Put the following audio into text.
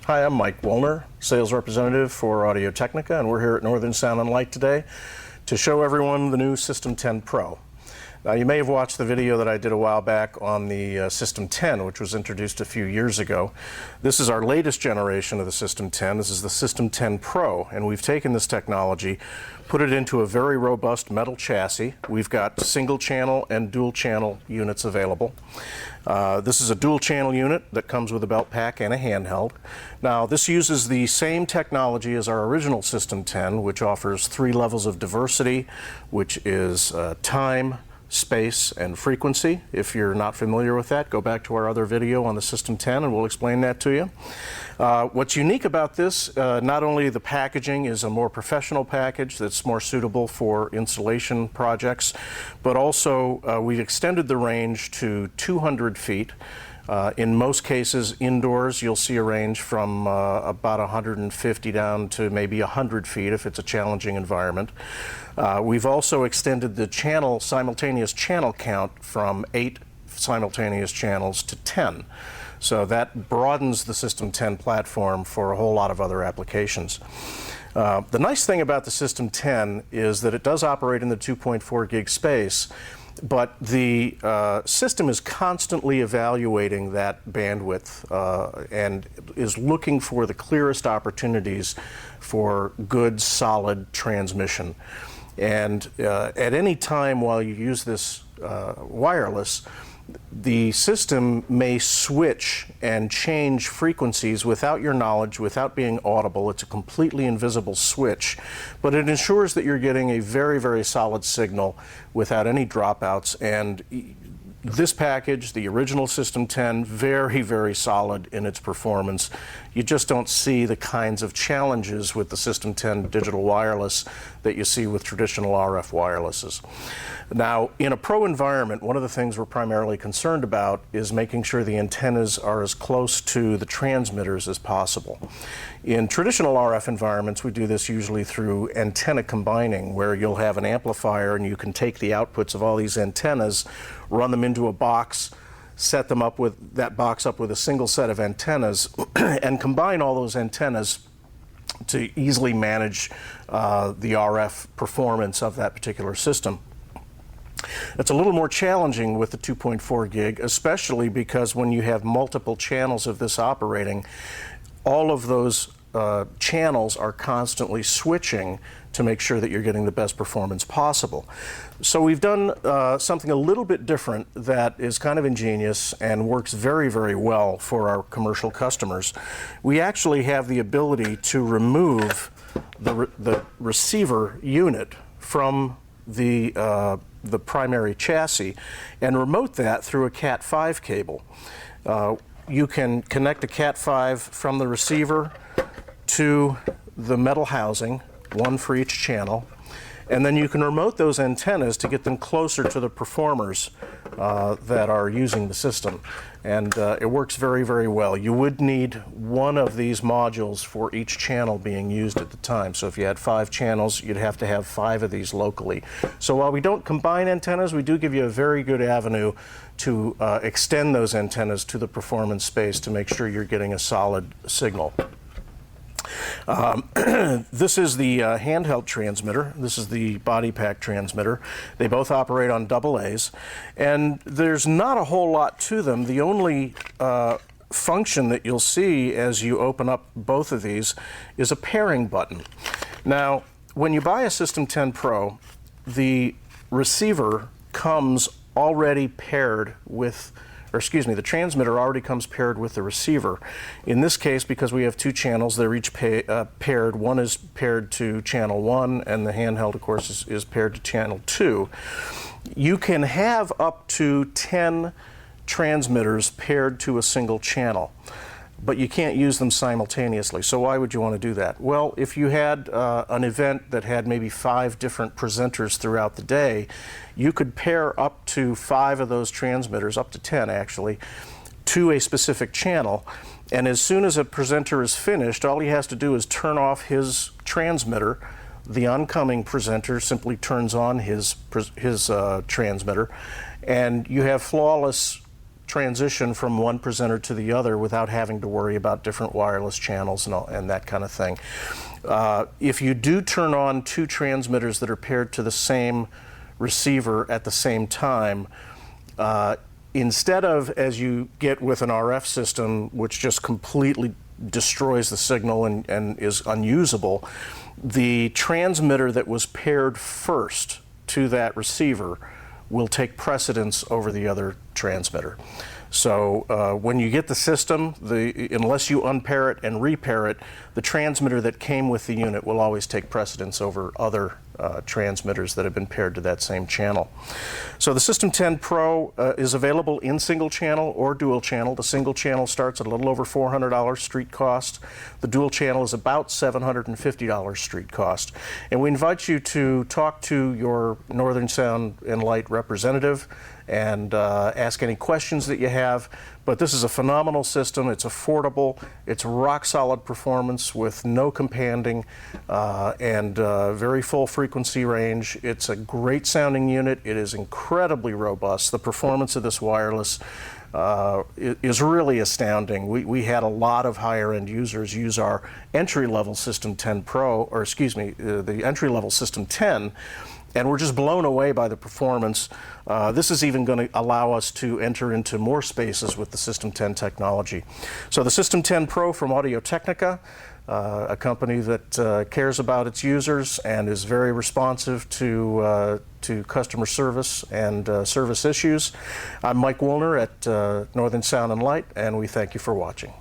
Hi, I'm Mike Woolner, sales representative for Audio Technica, and we're here at Northern Sound and Light today to show everyone the new System 10 Pro. Now, you may have watched the video that I did a while back on the System 10, which was introduced a few years ago. This is our latest generation of the System 10. This is the System 10 Pro, and we've taken this technology, put it into a very robust metal chassis. We've got single channel and dual channel units available. This is a dual channel unit that comes with a belt pack and a handheld. Now, this uses the same technology as our original System 10, which offers 3 levels of diversity, which is time, space, and frequency. If you're not familiar with that, go back to our other video on the System 10 and we'll explain that to you. What's unique about this, not only the packaging is a more professional package that's more suitable for installation projects, but also we've extended the range to 200 feet. In most cases, indoors, you'll see a range from about 150 down to maybe 100 feet if it's a challenging environment. We've also extended the simultaneous channel count from 8 simultaneous channels to 10. So that broadens the System 10 platform for a whole lot of other applications. The nice thing about the System 10 is that it does operate in the 2.4 gig space, but the system is constantly evaluating that bandwidth and is looking for the clearest opportunities for good, solid transmission. And at any time while you use this wireless, the system may switch and change frequencies without your knowledge, without being audible. It's a completely invisible switch, but it ensures that you're getting a very, very solid signal without any dropouts. And this package, the original System 10, very, very solid in its performance. You just don't see the kinds of challenges with the System 10 digital wireless that you see with traditional RF wirelesses. Now, in a pro environment, one of the things we're primarily concerned about is making sure the antennas are as close to the transmitters as possible. In traditional RF environments, we do this usually through antenna combining, where you'll have an amplifier and you can take the outputs of all these antennas, run them into a box, set them up with that box up with a single set of antennas, and combine all those antennas to easily manage the RF performance of that particular system. It's a little more challenging with the 2.4 gig, especially because when you have multiple channels of this operating, all of those channels are constantly switching to make sure that you're getting the best performance possible. So we've done something a little bit different that is kind of ingenious and works very, very well for our commercial customers. We actually have the ability to remove the receiver unit from the primary chassis and remote that through a Cat5 cable. You can connect a Cat5 from the receiver to the metal housing, one for each channel, and then you can remote those antennas to get them closer to the performers that are using the system. And it works very, very well. You would need one of these modules for each channel being used at the time. So if you had 5 channels, you'd have to have 5 of these locally. So while we don't combine antennas, we do give you a very good avenue to extend those antennas to the performance space to make sure you're getting a solid signal. This is the handheld transmitter. This is the body pack transmitter. They both operate on AA's, and there's not a whole lot to them. The only function that you'll see as you open up both of these is a pairing button. Now, when you buy a System 10 Pro, the receiver comes already paired with, or excuse me, the transmitter already comes paired with the receiver. In this case, because we have 2 channels, they're each paired. One is paired to channel 1, and the handheld, of course, is paired to channel 2. You can have up to 10 transmitters paired to a single channel, but you can't use them simultaneously. So why would you want to do that? Well, if you had an event that had maybe 5 different presenters throughout the day, you could pair up to 5 of those transmitters, up to 10 actually, to a specific channel. And as soon as a presenter is finished, all he has to do is turn off his transmitter. The oncoming presenter simply turns on his transmitter, and you have flawless transition from one presenter to the other without having to worry about different wireless channels and that kind of thing. If you do turn on two transmitters that are paired to the same receiver at the same time, instead of, as you get with an RF system, which just completely destroys the signal and is unusable, the transmitter that was paired first to that receiver will take precedence over the other transmitter. So when you get the system, unless you unpair it and repair it, the transmitter that came with the unit will always take precedence over other transmitters that have been paired to that same channel. So the System 10 Pro is available in single channel or dual channel. The single channel starts at a little over $400 street cost. The dual channel is about $750 street cost. And we invite you to talk to your Northern Sound and Light representative and ask any questions that you have. But this is a phenomenal system. It's affordable. It's rock solid performance with no companding and very full frequency range. It's a great sounding unit. It is incredibly robust. The performance of this wireless is really astounding. We had a lot of higher end users use our entry level System 10 Pro, or excuse me, the entry level System 10. And we're just blown away by the performance. This is even going to allow us to enter into more spaces with the System 10 technology. So the System 10 Pro from Technica, a company that cares about its users and is very responsive to customer service and service issues. I'm Mike Woolner at Northern Sound and Light, and we thank you for watching.